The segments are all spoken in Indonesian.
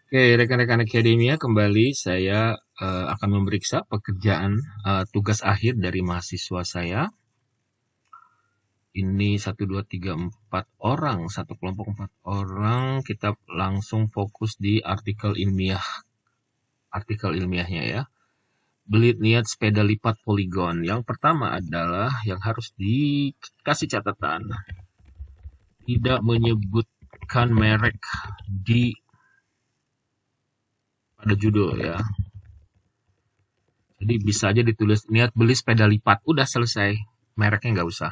Oke, rekan-rekan akademia, kembali saya akan memeriksa pekerjaan tugas akhir dari mahasiswa saya. Ini 1, 2, 3, 4 orang, satu kelompok 4 orang. Kita langsung fokus di artikel ilmiahnya ya. Belit niat sepeda lipat poligon. Yang pertama adalah yang harus dikasih catatan, tidak menyebutkan merek di pada judul ya. Jadi bisa aja ditulis niat beli sepeda lipat, udah selesai, mereknya nggak usah.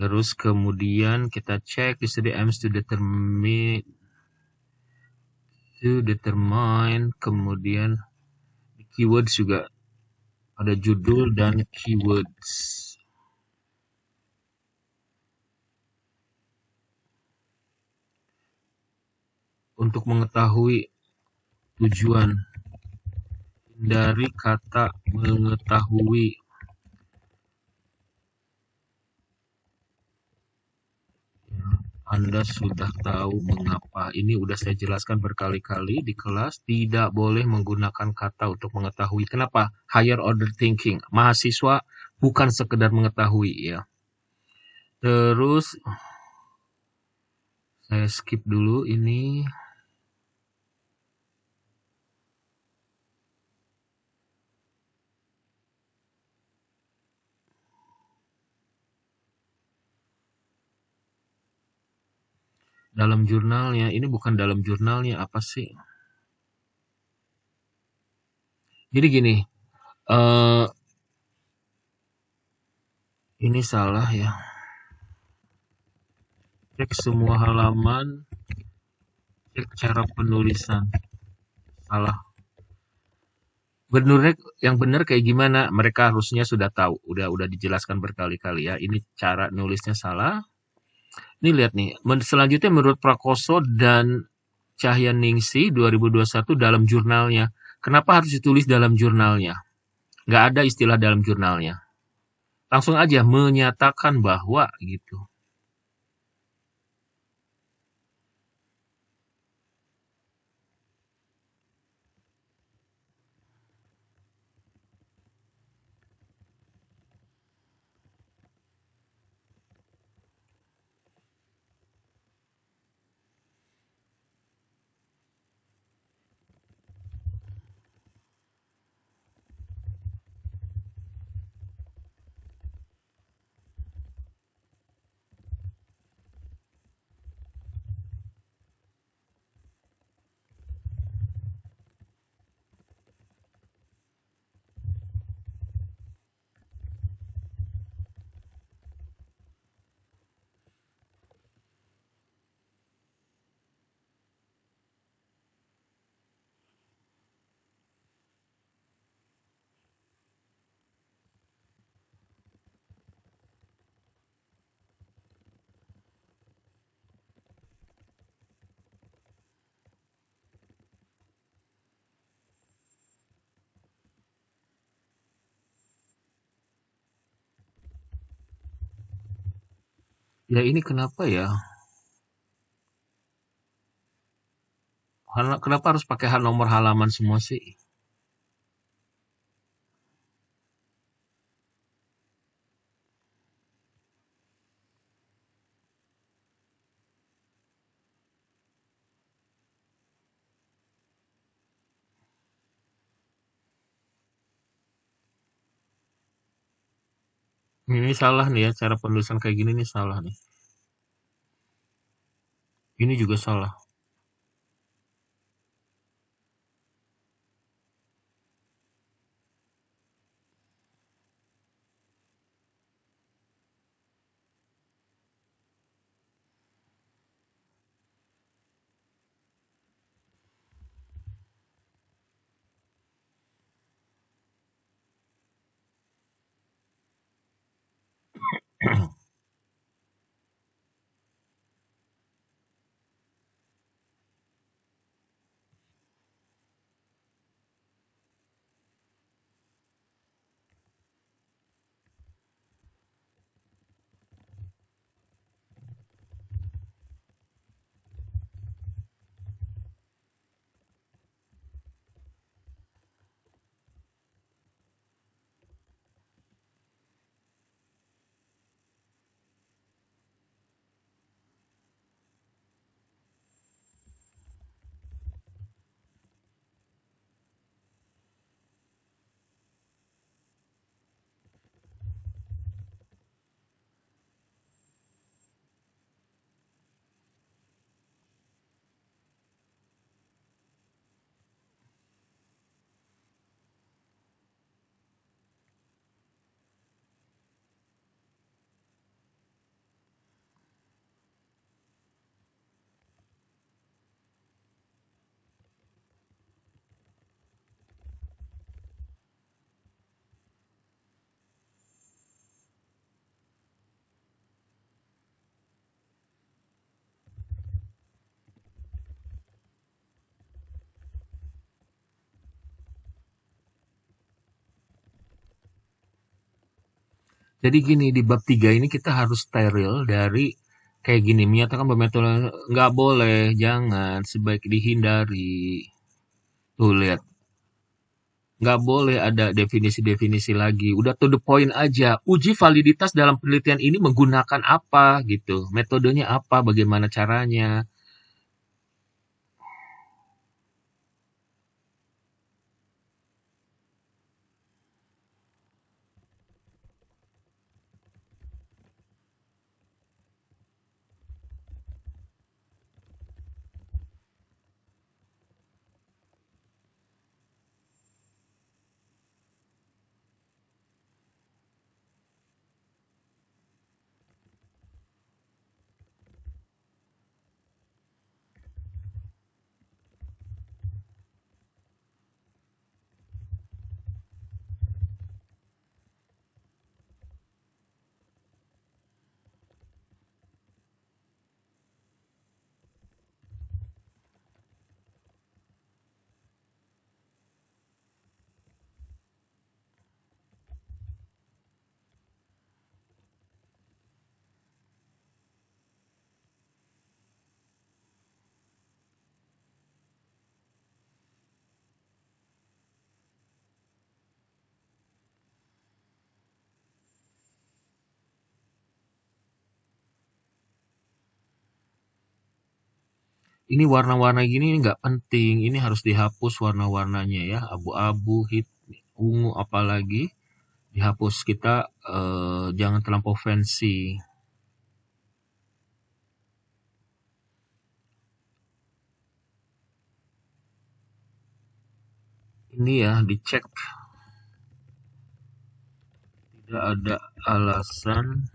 Terus kemudian kita cek di sini aims to determine, kemudian keywords juga ada judul dan keywords. Untuk mengetahui tujuan, hindari kata mengetahui. Anda sudah tahu mengapa. Ini udah saya jelaskan berkali-kali di kelas, tidak boleh menggunakan kata untuk mengetahui. Kenapa? Higher order thinking. Mahasiswa bukan sekedar mengetahui ya. Terus saya skip dulu ini. Dalam jurnalnya, ini bukan dalam jurnalnya, apa sih? Jadi gini, eh ini salah ya. Cek semua halaman, cek cara penulisan. Salah. Benarnya yang benar kayak gimana? Mereka harusnya sudah tahu, udah dijelaskan berkali-kali ya. Ini cara nulisnya salah. Ini lihat nih. Selanjutnya menurut Prakoso dan Cahyaningsih 2021 dalam jurnalnya. Kenapa harus ditulis dalam jurnalnya? Nggak ada istilah dalam jurnalnya. Langsung aja menyatakan bahwa gitu. Ya ini kenapa ya? Kenapa harus pakai nomor halaman semua sih? Ini salah nih ya, cara penulisan kayak gini nih salah nih. Ini juga salah. Jadi gini, di bab 3 ini kita harus steril dari kayak gini, menyatakan bahwa metode nggak boleh, jangan, sebaik dihindari. Tuh lihat, nggak boleh ada definisi-definisi lagi. Udah to the point aja. Uji validitas dalam penelitian ini menggunakan apa gitu. Metodenya apa, bagaimana caranya. Ini warna-warna gini nggak penting. Ini harus dihapus warna-warnanya ya. Abu-abu, ungu, apalagi dihapus. Kita jangan terlampau fancy. Ini ya dicek, tidak ada alasan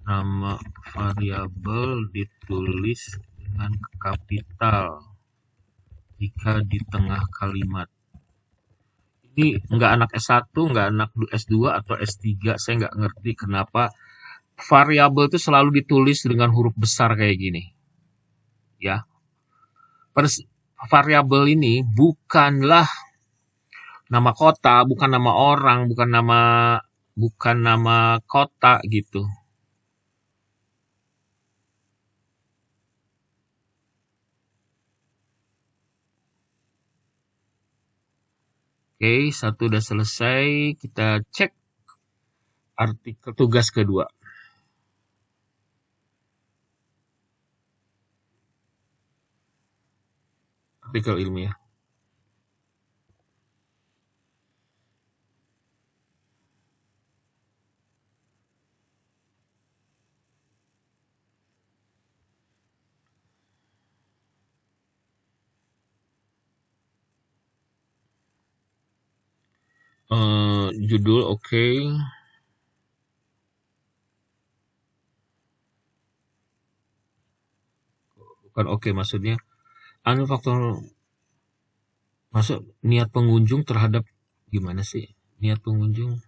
nama variabel ditulis dengan kapital jika di tengah kalimat. Ini nggak anak S1, nggak anak S2 atau S3, saya nggak ngerti kenapa variabel itu selalu ditulis dengan huruf besar kayak gini. Ya, variabel ini bukanlah nama kota, bukan nama orang, bukan nama kota gitu. Oke, satu udah selesai. Kita cek artikel tugas kedua. Artikel ilmiah. Judul oke. Bukan oke, maksudnya anu faktor masuk niat pengunjung terhadap gimana sih? Niat pengunjung.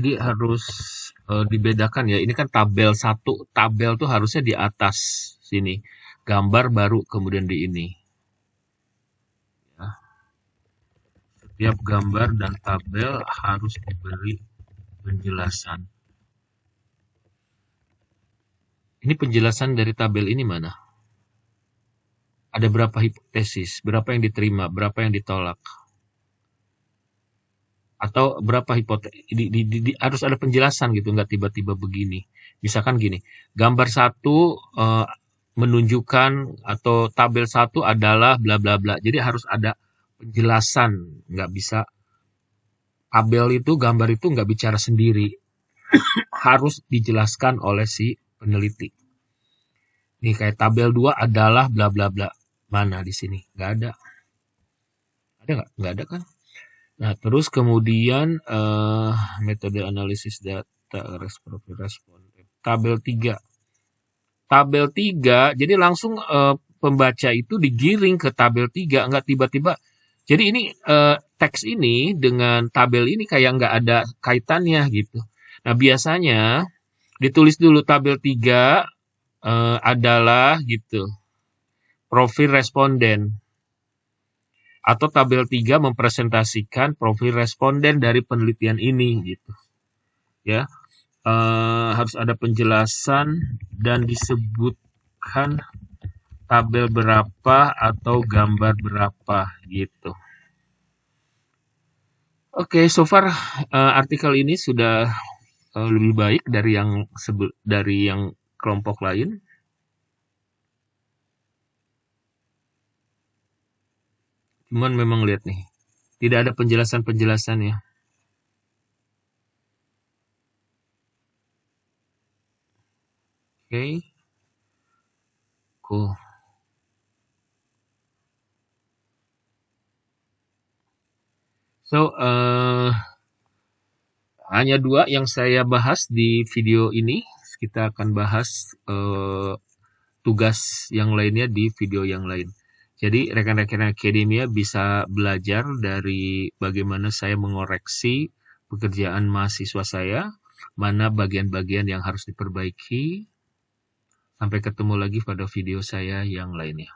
Jadi harus dibedakan ya. Ini kan tabel 1. Tabel tuh harusnya di atas sini. Gambar baru kemudian di ini. Ya. Setiap gambar dan tabel harus diberi penjelasan. Ini penjelasan dari tabel ini mana? Ada berapa hipotesis, berapa yang diterima, berapa yang ditolak. Atau berapa hipotesis, harus ada penjelasan gitu, nggak tiba-tiba begini. Misalkan gini, gambar 1 menunjukkan atau tabel 1 adalah bla bla bla. Jadi harus ada penjelasan, nggak bisa tabel itu, gambar itu nggak bicara sendiri. Harus dijelaskan oleh si peneliti. Nih kayak tabel 2 adalah bla bla bla. Mana di sini? Nggak ada. Ada nggak? Nggak ada kan? Nah, terus kemudian metode analisis data respon. Tabel 3. Tabel 3, jadi langsung pembaca itu digiring ke tabel 3, nggak tiba-tiba. Jadi ini teks ini dengan tabel ini kayak nggak ada kaitannya gitu. Nah, biasanya ditulis dulu tabel 3 adalah gitu, profil responden. Atau tabel 3 mempresentasikan profil responden dari penelitian ini gitu. Ya. Harus ada penjelasan dan disebutkan tabel berapa atau gambar berapa gitu. Oke, so far artikel ini sudah lebih baik dari yang kelompok lain. Cuman memang lihat nih, tidak ada penjelasan-penjelasannya. Oke. Cool. So, hanya 2 yang saya bahas di video ini. Kita akan bahas tugas yang lainnya di video yang lain. Jadi rekan-rekan akademia bisa belajar dari bagaimana saya mengoreksi pekerjaan mahasiswa saya, mana bagian-bagian yang harus diperbaiki. Sampai ketemu lagi pada video saya yang lainnya.